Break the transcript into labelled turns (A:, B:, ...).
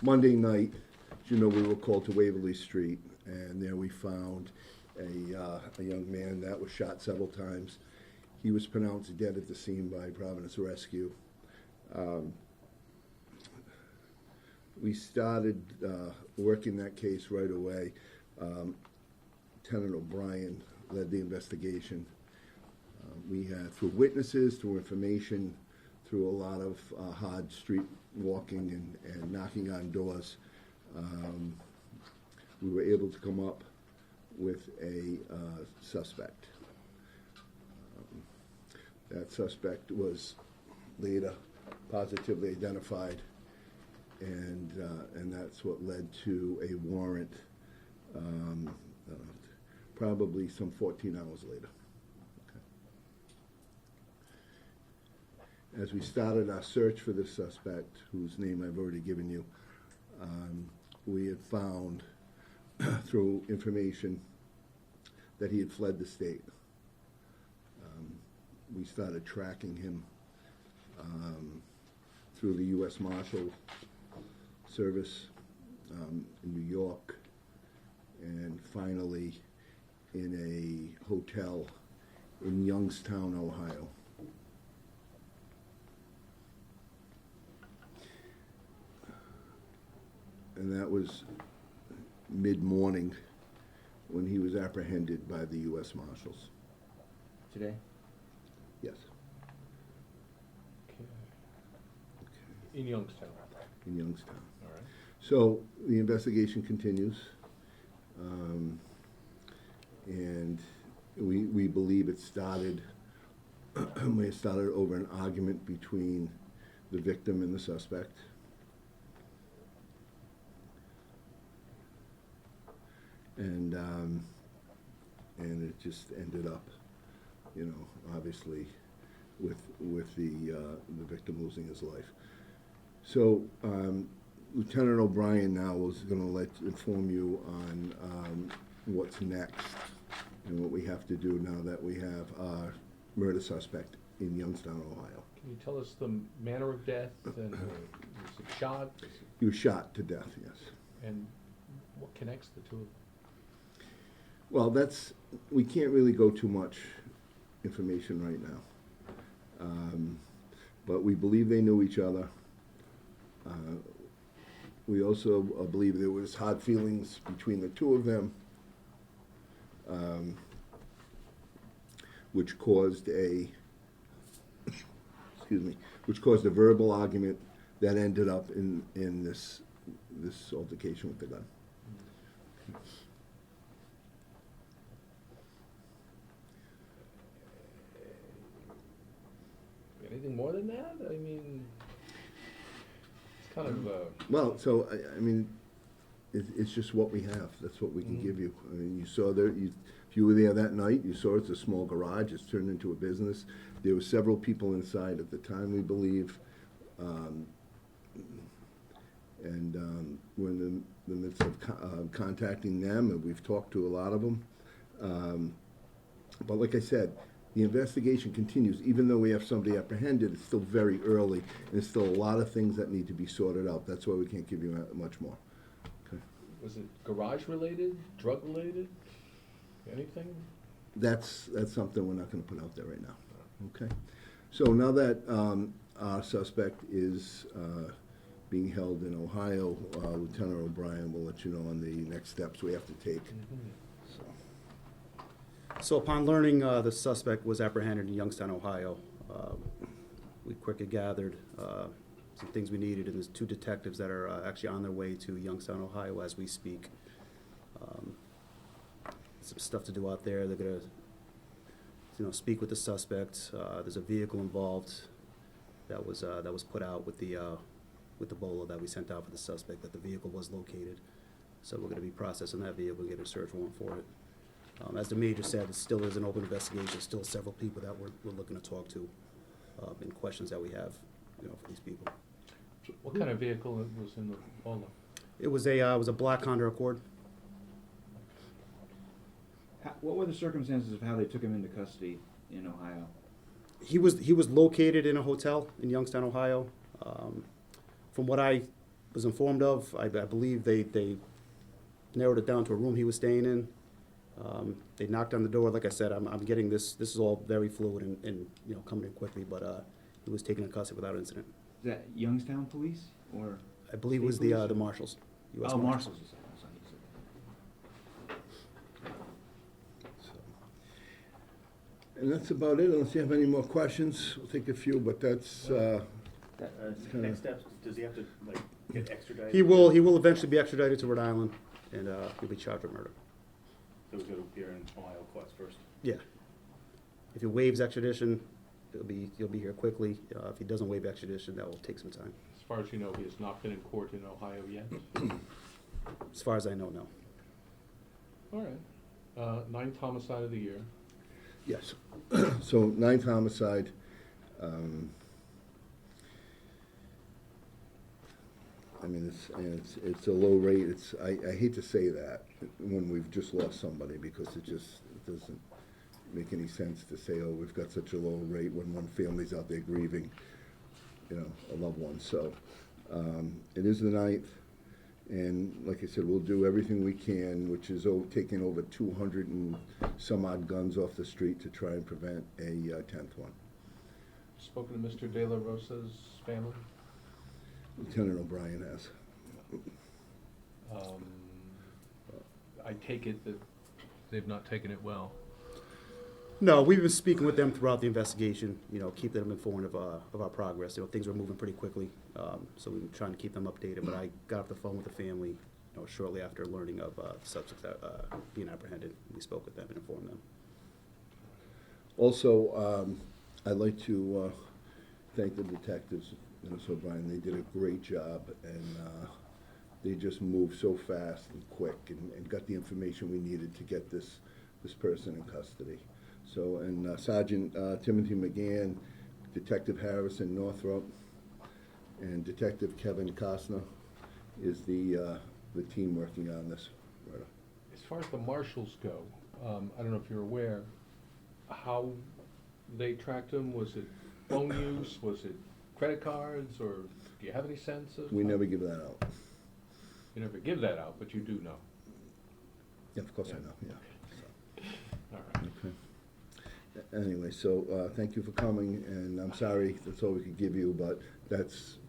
A: Monday night, as you know, we were called to Waverly Street, and there we found a young man that was shot several times. He was pronounced dead at the scene by Providence Rescue. We started working that case right away. Lieutenant O'Brien led the investigation. We had, through witnesses, through information, through a lot of hard street walking and knocking on doors, we were able to come up with a suspect. That suspect was later positively identified, and that's what led to a warrant probably some 14 hours later. As we started our search for this suspect, whose name I've already given you, we had found through information that he had fled the state. We started tracking him through the U.S. Marshal Service in New York, and finally in a hotel in Youngstown, Ohio. And that was mid-morning when he was apprehended by the U.S. Marshals.
B: Today?
A: Yes.
C: Okay. In Youngstown.
A: In Youngstown.
C: All right.
A: So the investigation continues, and we believe it started may have started over an argument between the victim and the suspect. And it just ended up, you know, obviously with the victim losing his life. So Lieutenant O'Brien now is going to inform you on what's next and what we have to do now that we have our murder suspect in Youngstown, Ohio.
C: Can you tell us the manner of death and was it shot?
A: He was shot to death, yes.
C: And what connects the two of them?
A: Well, we can't really go too much information right now. But we believe they knew each other. We also believe there was hard feelings between the two of them, which caused a verbal argument that ended up in this altercation with the gun.
C: Anything more than that? I mean, it's kind of...
A: Well, so, I mean, it's just what we have. That's what we can give you. I mean, you saw there, if you were there that night, you saw it's a small garage. It's turned into a business. There were several people inside at the time, we believe. We're in the midst of contacting them, and we've talked to a lot of them. But like I said, the investigation continues. Even though we have somebody apprehended, it's still very early, and there's still a lot of things that need to be sorted out. That's why we can't give you much more. Okay.
C: Was it garage-related, drug-related, anything?
A: That's something we're not going to put out there right now. Okay. So now that our suspect is being held in Ohio, Lieutenant O'Brien will let you know on the next steps we have to take.
D: So upon learning the suspect was apprehended in Youngstown, Ohio, we quickly gathered some things we needed, and there's 2 detectives that are actually on their way to Youngstown, Ohio as we speak. Some stuff to do out there. They're going to, speak with the suspect. There's a vehicle involved that was put out with the bolo that we sent out for the suspect, that the vehicle was located. So we're going to be processing that vehicle and getting a search warrant for it. As the major said, it still is an open investigation. Still several people that we're looking to talk to, and questions that we have, for these people.
C: What kind of vehicle was in the bolo?
D: It was a black Honda Accord.
B: What were the circumstances of how they took him into custody in Ohio?
D: He was located in a hotel in Youngstown, Ohio. From what I was informed of. I believe they narrowed it down to a room he was staying in. They knocked on the door. Like I said, I'm getting this is all very fluid and coming in quickly, but he was taken in custody without incident.
B: Is that Youngstown police or?
D: I believe it was
B: State police?
D: the marshals. US
B: Oh,
D: Marshals.
B: marshals. You said. I'm sorry, you said.
A: So. And that's about it, unless you have any more questions, we'll take a few, but that's, kinda-
E: Next steps, does he have to, like, get extradited?
D: He will eventually be extradited to Rhode Island, and he'll be charged with murder.
E: So he's gonna appear in Ohio courts first?
D: Yeah. If he waives extradition, he'll be here quickly. If he doesn't waive extradition, that will take some time.
F: As far as you know, he has not been in court in Ohio yet?
D: As far as I know, no.
F: All right. Ninth homicide of the year.
A: yes. So, 9th homicide. I mean, it's a low rate. I hate to say that when we've just lost somebody, because it doesn't make any sense to say, oh, we've got such a low rate when one family's out there grieving, a loved one. So, it is the 9th, and like I said, we'll do everything we can, which is taking over 200 and some odd guns off the street to try and prevent a 10th one.
F: Spoken to Mr. De La Rosa's family?
A: Lieutenant O'Brien has.
F: I take it that they've not taken it well.
D: No, we've been speaking with them throughout the investigation, keeping them informed of our progress. Things were moving pretty quickly, so we've been trying to keep them updated. But I got off the phone with the family, shortly after learning of the subjects being apprehended. We spoke with them and informed them.
A: Also, I'd like to thank the detectives, Mr. O'Brien. They did a great job, and they just moved so fast and quick and got the information we needed to get this person in custody. So, and Sergeant Timothy McGann, Detective Harrison Northrop, and Detective Kevin Costner is the team working on this murder.
F: As far as the marshals go, I don't know if you're aware, how they tracked him. Was it phone use? Was it credit cards? Or do you have any sense of?
A: We never give that out.
F: You never give that out, but you do know.
A: Yeah, of course
F: Yeah.
A: I know, yeah.
F: All right.
A: Okay. Anyway, so thank you for coming, and I'm sorry that's all we could give you, but that's